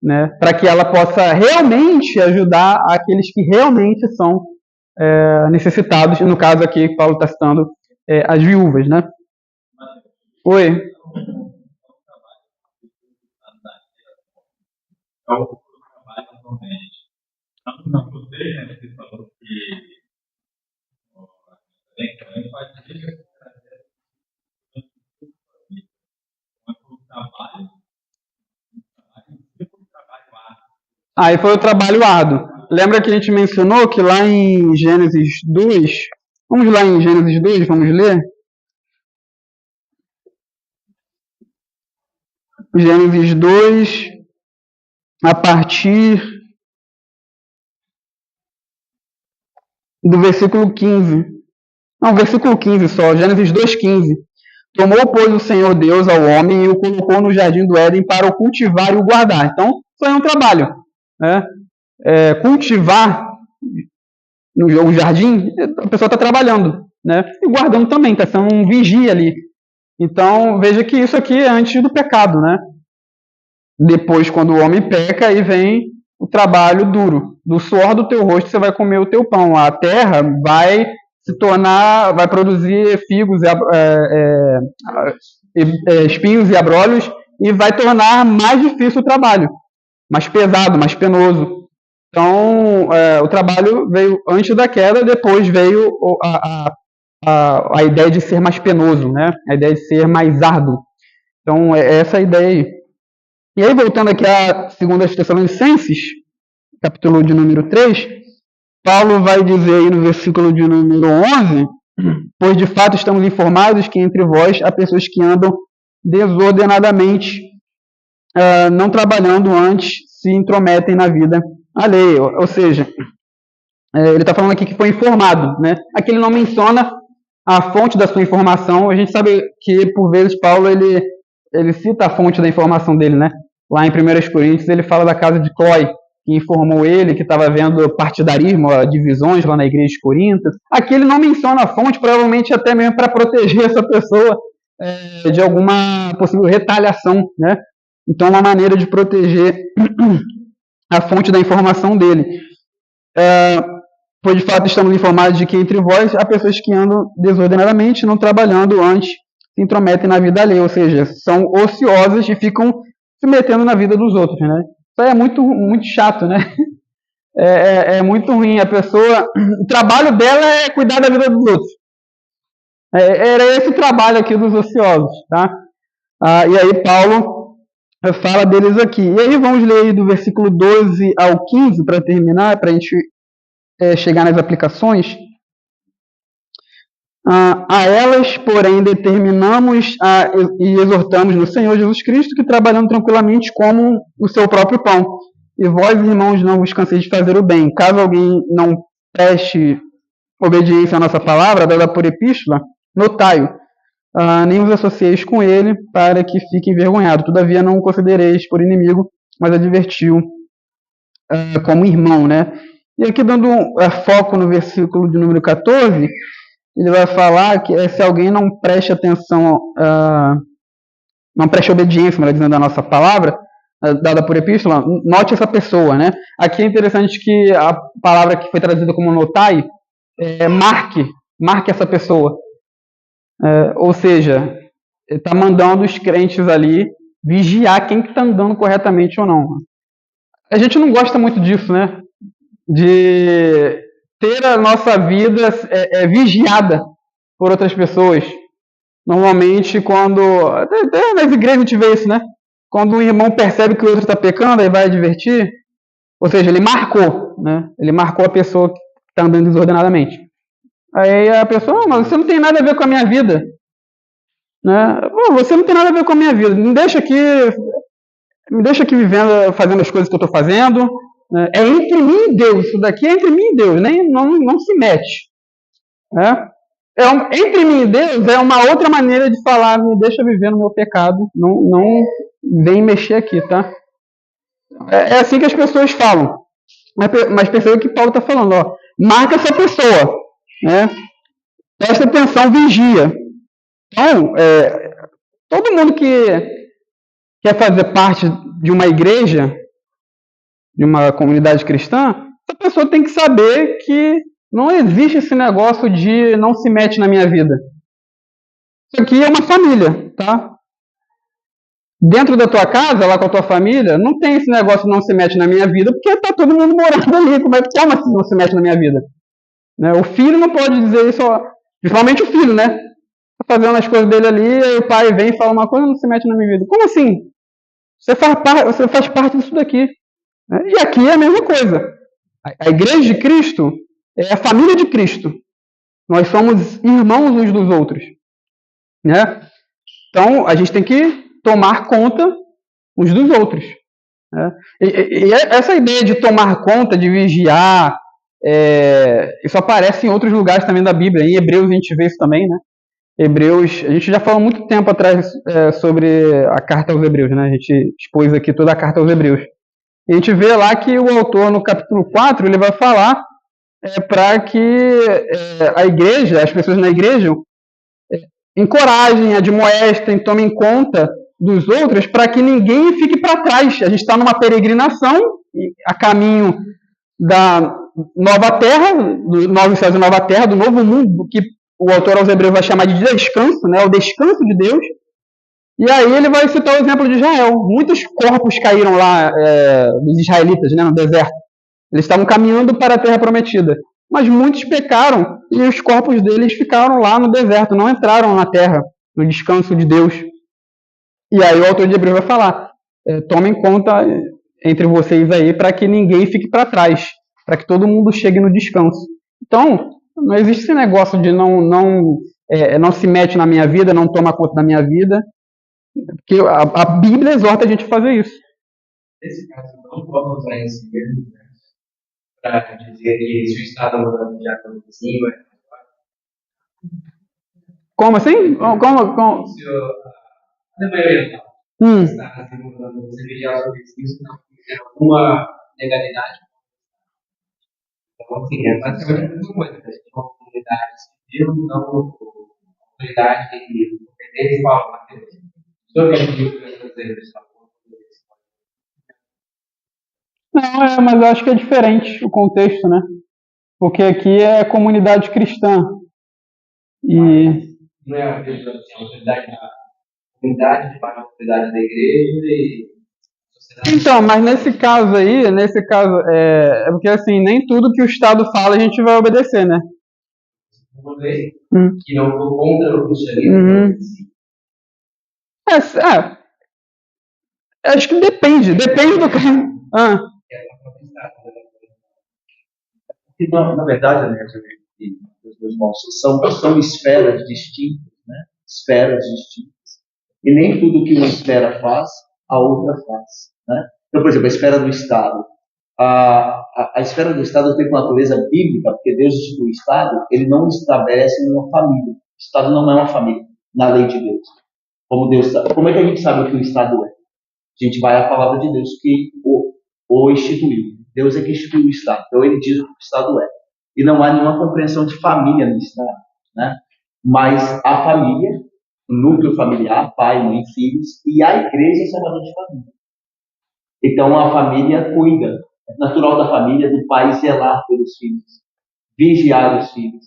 né, para que ela possa realmente ajudar aqueles que realmente são necessitados, no caso aqui que Paulo está citando, as viúvas, né? Oi. É o trabalho atualmente. Não gostei, né? Você falou que também faz Aí foi o trabalho árduo. Lembra que a gente mencionou que lá em Gênesis 2, vamos lá em Gênesis 2, vamos ler? Gênesis 2, a partir do versículo 15. Não, versículo 15 só, Gênesis 2:15. Tomou, pois, o Senhor Deus ao homem e o colocou no jardim do Éden para o cultivar e o guardar. Então, foi um trabalho, né? Cultivar no jardim, a pessoa está trabalhando, né? E guardando também, está sendo um vigia ali. Então, veja que isso aqui é antes do pecado, né? Depois, quando o homem peca, aí vem o trabalho duro. Do suor do teu rosto você vai comer o teu pão. A terra vai vai produzir figos, espinhos e abrolhos, e vai tornar mais difícil o trabalho, mais pesado, mais penoso. Então, o trabalho veio antes da queda, depois veio a ideia de ser mais penoso, né? A ideia de ser mais árduo. Então, é essa a ideia aí. E aí, voltando aqui a 2 Tessalonicenses, capítulo de número 3, Paulo vai dizer aí no versículo de número 11, pois de fato estamos informados que entre vós há pessoas que andam desordenadamente, não trabalhando antes, se intrometem na vida alheia. Ou seja, ele está falando aqui que foi informado, né? Aqui ele não menciona a fonte da sua informação. A gente sabe que, por vezes, Paulo ele cita a fonte da informação dele, né? Lá em 1 Coríntios, ele fala da casa de Cloé, que informou ele que estava vendo partidarismo, divisões lá na igreja de Corinto. Aqui ele não menciona a fonte, provavelmente até mesmo para proteger essa pessoa, de alguma possível retaliação, né? Então, uma maneira de proteger a fonte da informação dele. Pois, de fato, estamos informados de que entre vós há pessoas que andam desordenadamente, não trabalhando antes, se intrometem na vida alheia, ou seja, são ociosas e ficam se metendo na vida dos outros, né? Isso aí é muito, muito chato, né? É muito ruim. A pessoa, o trabalho dela é cuidar da vida dos outros. Era esse o trabalho aqui dos ociosos, tá? E aí Paulo fala deles aqui. E aí vamos ler aí do versículo 12 ao 15 para terminar, para a gente chegar nas aplicações. A elas, porém, determinamos e exortamos no Senhor Jesus Cristo que trabalhando tranquilamente como o seu próprio pão. E vós, irmãos, não vos canseis de fazer o bem. Caso alguém não preste obediência à nossa palavra, dada por epístola, notai-o. Nem vos associeis com ele, para que fique envergonhado. Todavia, não o considereis por inimigo, mas advertiu como irmão, né? E aqui, dando foco no versículo de número 14, ele vai falar que se alguém não preste atenção, não preste obediência, melhor dizendo, à nossa palavra, dada por epístola, note essa pessoa, né? Aqui é interessante que a palavra que foi traduzida como notai, marque essa pessoa. Ou seja, ele está mandando os crentes ali vigiar quem está andando corretamente ou não. A gente não gosta muito disso, né? De ter a nossa vida vigiada por outras pessoas. Normalmente, quando... Até nas igrejas a gente vê isso, né? Quando um irmão percebe que o outro está pecando, aí vai advertir. Ou seja, ele marcou, né? Ele marcou a pessoa que está andando desordenadamente. Aí a pessoa, mas você não tem nada a ver com a minha vida. Né? Você não tem nada a ver com a minha vida. Me deixa aqui vivendo, fazendo as coisas que eu estou fazendo. Né? É entre mim e Deus. Isso daqui é entre mim e Deus. Não se mete. Né? Entre mim e Deus é uma outra maneira de falar, me deixa viver no meu pecado. Não vem mexer aqui, tá? É assim que as pessoas falam. Mas perceba o que Paulo está falando. Ó. Marca essa pessoa. Né? Presta atenção, vigia. Então, todo mundo que quer fazer parte de uma igreja, de uma comunidade cristã, essa pessoa tem que saber que não existe esse negócio de não se mete na minha vida. Isso aqui é uma família, tá? Dentro da tua casa, lá com a tua família, não tem esse negócio de não se mete na minha vida, porque tá todo mundo morando ali. Como é que chama se não se mete na minha vida? Né? O filho não pode dizer isso, principalmente o filho, né? Tá fazendo as coisas dele ali, aí o pai vem e fala uma coisa e não se mete na minha vida. Como assim? Você faz parte disso daqui. Né? E aqui é a mesma coisa. A igreja de Cristo é a família de Cristo. Nós somos irmãos uns dos outros. Né? Então, a gente tem que tomar conta uns dos outros. Né? E essa ideia de tomar conta, de vigiar, isso aparece em outros lugares também da Bíblia. Em Hebreus a gente vê isso também, né? Hebreus, a gente já falou muito tempo atrás sobre a carta aos Hebreus, né? A gente expôs aqui toda a carta aos Hebreus. E a gente vê lá que o autor, no capítulo 4, ele vai falar para que a igreja, as pessoas na igreja, encorajem, admoestem, tomem conta dos outros para que ninguém fique para trás. A gente está numa peregrinação a caminho da nova terra, do novo céu e nova terra, do novo mundo, que o autor aos Hebreus vai chamar de descanso, né? O descanso de Deus. E aí ele vai citar o exemplo de Israel. Muitos corpos caíram lá dos israelitas, né, no deserto. Eles estavam caminhando para a terra prometida. Mas muitos pecaram e os corpos deles ficaram lá no deserto, não entraram na terra, no descanso de Deus. E aí o autor de Hebreus vai falar, tomem conta entre vocês aí para que ninguém fique para trás, para que todo mundo chegue no descanso. Então, não existe esse negócio de não se mete na minha vida, não toma conta da minha vida, porque a Bíblia exorta a gente a fazer isso. Nesse caso, não posso usar esse mesmo para dizer que se o Estado morando de acordo com cima. Como assim? Como? Se a maioria não está mudando, você vigiar sobre isso, não tem alguma legalidade. Então, assim, é basicamente a mesma coisa. A gente é uma comunidade civil, não uma comunidade Ele fala, Mateus, o senhor quer que eu fazer isso? Não, mas eu acho que é diferente o contexto, né? Porque aqui é comunidade cristã. E Não é a autoridade da comunidade, debaixo da autoridade da igreja e sociedade. então, mas nesse caso aí, é porque assim, nem tudo que o Estado fala a gente vai obedecer, né? Uma lei Hum. que não for contra o cristianismo. Uhum. Acho que depende do cara. E, na verdade, né, os meus irmãos, são esferas distintas, né? Esferas distintas. E nem tudo que uma esfera faz, a outra faz, né? Então, por exemplo, a esfera do Estado. A esfera do Estado tem uma natureza bíblica, porque Deus instituiu o Estado, ele não estabelece uma família. O Estado não é uma família, na lei de Deus. Como é que a gente sabe o que o Estado é? A gente vai à palavra de Deus que o instituiu. Deus é que instituiu o Estado. Então ele diz o que o Estado é. E não há nenhuma compreensão de família no Estado, né? Mas a família, o núcleo familiar, pai, mãe, filhos, e a igreja é chamada de família. Então a família cuida. É natural da família do pai zelar pelos filhos, vigiar os filhos.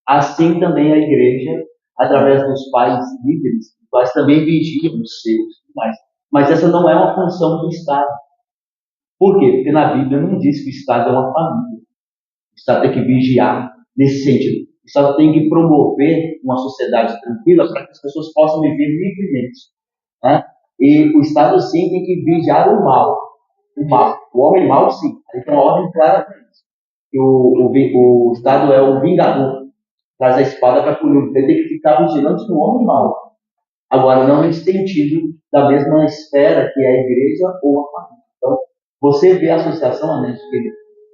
Assim também a igreja, através dos pais líderes, os pais também vigiam os seus. Mas essa não é uma função do Estado. Por quê? Porque na Bíblia não diz que o Estado é uma família. O Estado tem que vigiar nesse sentido. O Estado tem que promover uma sociedade tranquila para que as pessoas possam viver livremente, né? E o Estado, sim, tem que vigiar o mal. O homem mau, sim. Aí tem uma ordem clara para isso. O Estado é o vingador. Traz a espada para punir. Ele tem que ficar vigilante no homem mau. Agora, não nesse sentido da mesma esfera que é a igreja ou a família. Então, você vê a associação, né,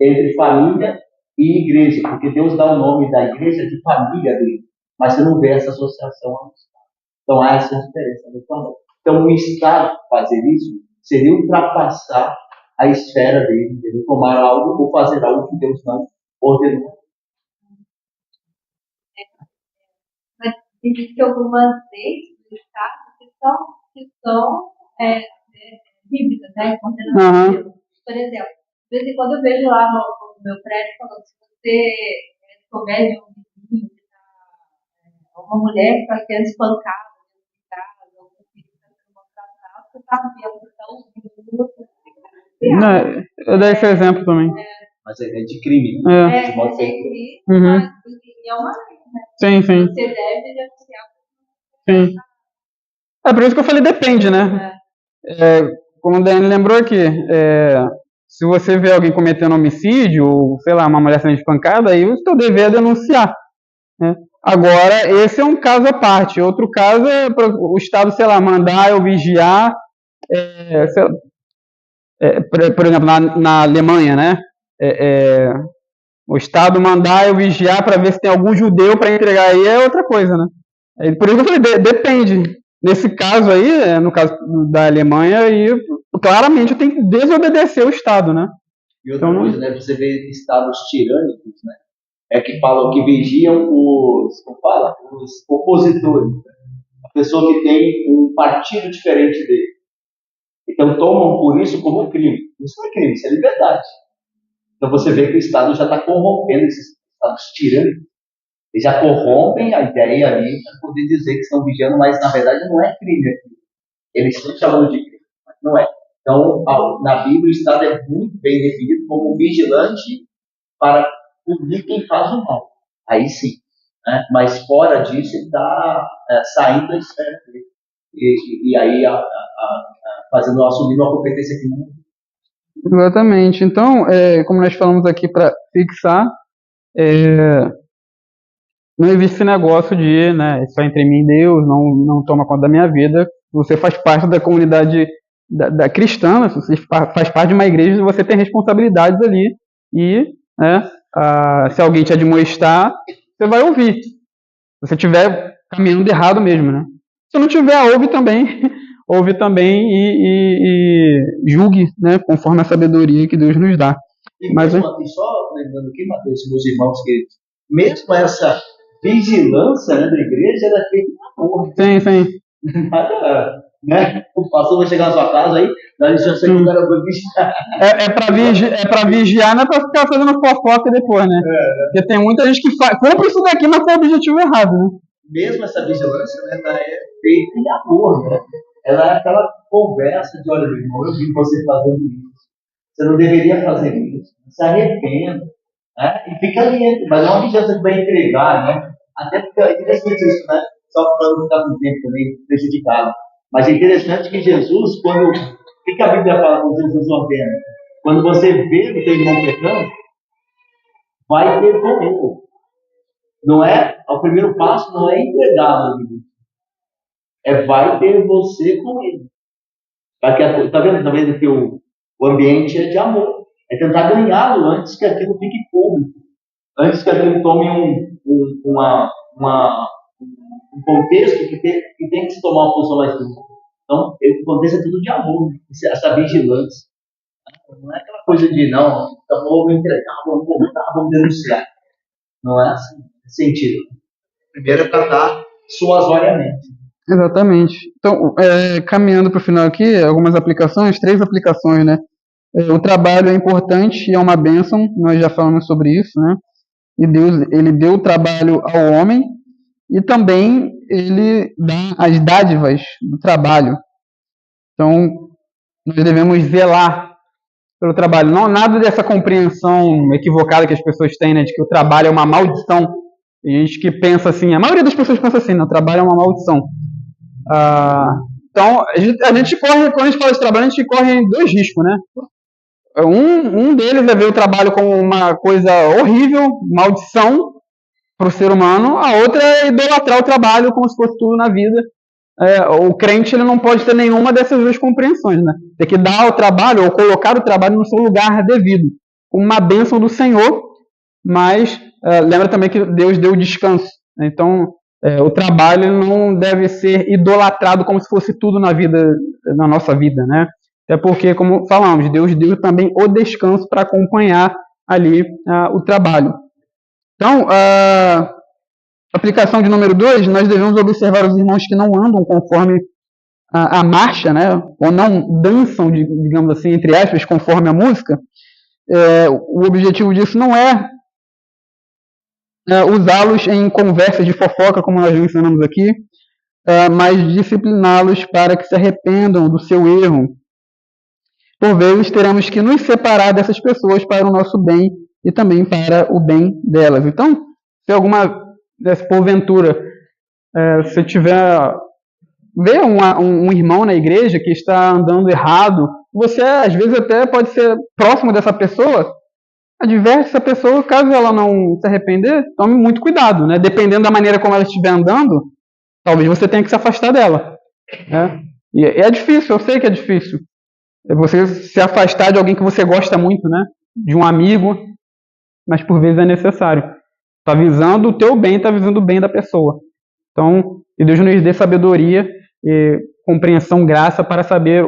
entre família e igreja, porque Deus dá o nome da igreja de família dele, mas você não vê essa associação ao Estado. Então, há essa diferença. Então, o Estado fazer isso seria ultrapassar a esfera dele, entendeu? Tomar algo ou fazer algo que Deus não ordenou. Mas existem algumas leis do Estado que são bíblicas, né? Condenadas por Deus. Por exemplo, de vez em quando eu vejo lá no meu prédio falando, se você souber de um vizinho, uma mulher que está sendo espancada, ou um filho que está sendo maltratado, você está vendo, então, Não, eu dei esse exemplo também. Mas é de crime. É. De modo que crime, Uhum. mas é uma lei, né? Sim, sim. Você deve denunciar. Sim. É por isso que eu falei depende, né? Como o Dani lembrou aqui, se você vê alguém cometendo homicídio, ou, sei lá, uma mulher sendo espancada, aí o seu dever é denunciar, né? Agora, esse é um caso à parte. Outro caso é o Estado, sei lá, mandar eu vigiar, por exemplo, na Alemanha, né? O Estado mandar eu vigiar para ver se tem algum judeu para entregar aí é outra coisa, né? Por isso que eu falei, depende. Nesse caso aí, no caso da Alemanha, aí, claramente tem que desobedecer o Estado, né? E outra coisa, né? Você vê estados tirânicos, né? Que falam que vigiam os opositores, né? A pessoa que tem um partido diferente dele. Então tomam por isso como crime. Isso não é crime, isso é liberdade. Então você vê que o Estado já está corrompendo esses estados tirânicos. Eles já corrompem a ideia ali para poder dizer que estão vigiando, mas na verdade não é crime aqui. Eles estão chamando de crime, mas não é. Então, na Bíblia, o Estado é muito bem definido como vigilante para punir quem faz o mal. Aí sim. Né? Mas fora disso, ele está saindo da esfera dele. E aí assumindo uma competência que não. Exatamente. Então, como nós falamos aqui para fixar, não existe esse negócio de, né, só entre mim e Deus, não toma conta da minha vida. Você faz parte da comunidade da cristã, se você faz parte de uma igreja, você tem responsabilidades ali. E, né, se alguém te admoestar, você vai ouvir. Se você estiver caminhando errado mesmo, né? Se não tiver, ouve também e julgue, né, conforme a sabedoria que Deus nos dá. E só lembrando aqui, Mateus, meus irmãos queridos, mesmo essa vigilância, né, da igreja era feita em amor. Sim. Nada, né? O pastor vai chegar na sua casa aí, dá licença aí que o cara vai vigiar. É pra vigiar, não é pra ficar fazendo fofoca depois, né? Porque tem muita gente que compra isso daqui, mas com o objetivo errado, né? Mesmo essa vigilância, né, ela é feita em amor, né? Ela é aquela conversa de, olha, meu irmão, eu vi você fazendo isso. Você não deveria fazer isso. Se arrependa. Né? E fica ali, mas é uma vigilância que vai entregar, né? Até porque é interessante isso, né? Só para não ficar com o tempo também prejudicado. Mas é interessante que Jesus, quando. O que a Bíblia fala quando Jesus ordena? Quando você vê o teu irmão pecando, vai ter com ele. Não é? O primeiro passo não é entregá-lo, é vai ter você com ele. Está vendo que o ambiente é de amor. É tentar ganhá-lo antes que aquilo fique público. Antes que aquilo tome um contexto que tem que se tomar uma posição mais dura. Então, o contexto é tudo de amor, essa vigilância. Não é aquela coisa de, não, vamos entregar, vamos voltar, vamos denunciar. Não é assim, nesse sentido. Primeiro é tratar suasoriamente. Exatamente. Então, caminhando para o final aqui, algumas aplicações, 3 aplicações, né? O trabalho é importante e é uma bênção, nós já falamos sobre isso, né? E Deus, ele deu o trabalho ao homem e também ele dá as dádivas do trabalho. Então, nós devemos zelar pelo trabalho. Não nada dessa compreensão equivocada que as pessoas têm, né? De que o trabalho é uma maldição. Tem gente que pensa assim, a maioria das pessoas pensa assim, né? O trabalho é uma maldição. Então, a gente corre, quando a gente fala de trabalho, a gente corre em 2 riscos, né? Um deles é ver o trabalho como uma coisa horrível, maldição para o ser humano. A outra é idolatrar o trabalho como se fosse tudo na vida. O crente ele não pode ter nenhuma dessas 2 compreensões, né? Tem que dar o trabalho ou colocar o trabalho no seu lugar devido, como uma bênção do Senhor, mas lembra também que Deus deu descanso. Né? Então, o trabalho não deve ser idolatrado como se fosse tudo na nossa vida, né? É porque, como falamos, Deus deu também o descanso para acompanhar ali o trabalho. Então, aplicação de número 2, nós devemos observar os irmãos que não andam conforme a marcha, né? Ou não dançam, digamos assim, entre aspas, conforme a música. O objetivo disso não é usá-los em conversas de fofoca, como nós mencionamos aqui, mas discipliná-los para que se arrependam do seu erro. Por vezes, teremos que nos separar dessas pessoas para o nosso bem e também para o bem delas. Então, se porventura, se vê um irmão na igreja que está andando errado, você, às vezes, até pode ser próximo dessa pessoa, adverte essa pessoa, caso ela não se arrepender, tome muito cuidado, né? Dependendo da maneira como ela estiver andando, talvez você tenha que se afastar dela. Né? E é difícil, eu sei que é difícil. Você se afastar de alguém que você gosta muito, né? De um amigo, mas por vezes é necessário. Está visando o teu bem, está visando o bem da pessoa. Então, que Deus nos dê sabedoria e compreensão, graça para saber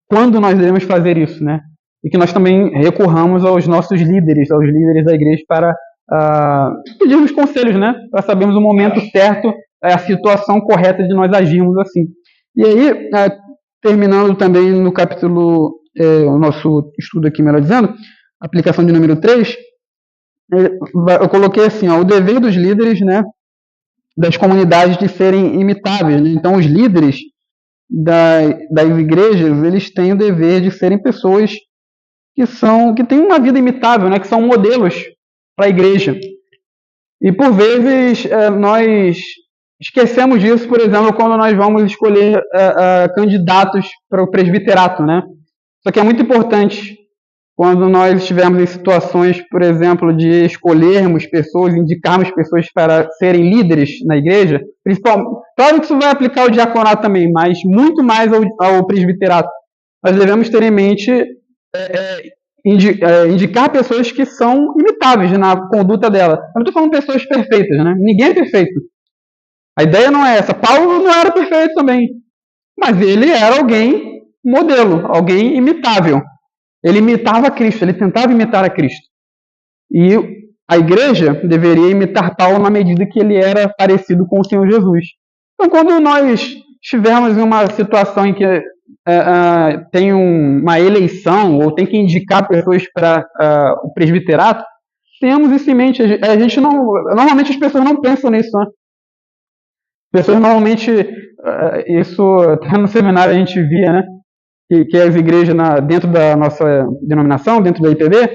quando nós devemos fazer isso, né? E que nós também recorramos aos nossos líderes, aos líderes da igreja para pedirmos conselhos, né? Para sabermos o momento certo, a situação correta de nós agirmos assim. E aí, terminando também no capítulo, o nosso estudo aqui, melhor dizendo, aplicação de número 3, eu coloquei assim, o dever dos líderes, né, das comunidades de serem imitáveis. Né? Então, os líderes das igrejas, eles têm o dever de serem pessoas que têm uma vida imitável, né, que são modelos para a igreja. E, por vezes, nós esquecemos disso, por exemplo, quando nós vamos escolher candidatos para o presbiterato, né? Isso aqui é muito importante quando nós estivermos em situações, por exemplo, de escolhermos pessoas, indicarmos pessoas para serem líderes na igreja, principalmente, claro que isso vai aplicar ao diaconato também, mas muito mais ao presbiterato. Nós devemos ter em mente indicar pessoas que são imitáveis na conduta dela. Eu não estou falando pessoas perfeitas, né? Ninguém é perfeito. A ideia não é essa. Paulo não era perfeito também, mas ele era alguém modelo, alguém imitável. Ele imitava Cristo, ele tentava imitar a Cristo. E a igreja deveria imitar Paulo na medida que ele era parecido com o Senhor Jesus. Então, quando nós estivermos em uma situação em que tem uma eleição ou tem que indicar pessoas para o presbiterato, tenhamos isso em mente. A gente não, normalmente as pessoas não pensam nisso, né? As pessoas normalmente, isso até no seminário a gente via, né? Que as igrejas dentro da nossa denominação, dentro da IPB,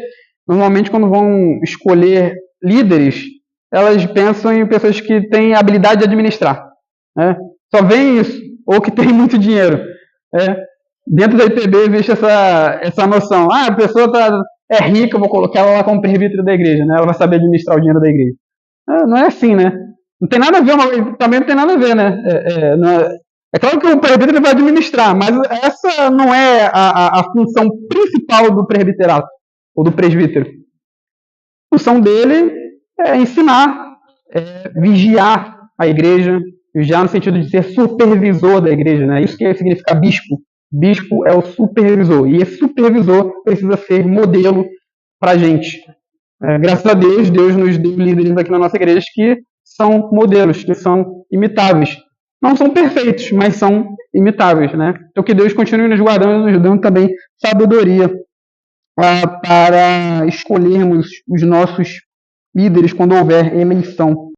normalmente quando vão escolher líderes, elas pensam em pessoas que têm habilidade de administrar, né? Só vem isso, ou que tem muito dinheiro. Dentro da IPB existe essa noção. A pessoa é rica, eu vou colocar ela lá como presbítero da igreja, né? Ela vai saber administrar o dinheiro da igreja. Não é assim, né? Não tem nada a ver, também não tem nada a ver, né? É claro que o presbítero vai administrar, mas essa não é a função principal do presbiterato, ou do presbítero. A função dele é ensinar, vigiar a igreja, vigiar no sentido de ser supervisor da igreja, né? Isso que significa bispo. Bispo é o supervisor, e esse supervisor precisa ser modelo para a gente. Graças a Deus, Deus nos deu líderes aqui na nossa igreja que são modelos, que são imitáveis. Não são perfeitos, mas são imitáveis, né? Então que Deus continue nos guardando e nos dando também sabedoria para escolhermos os nossos líderes quando houver eleição.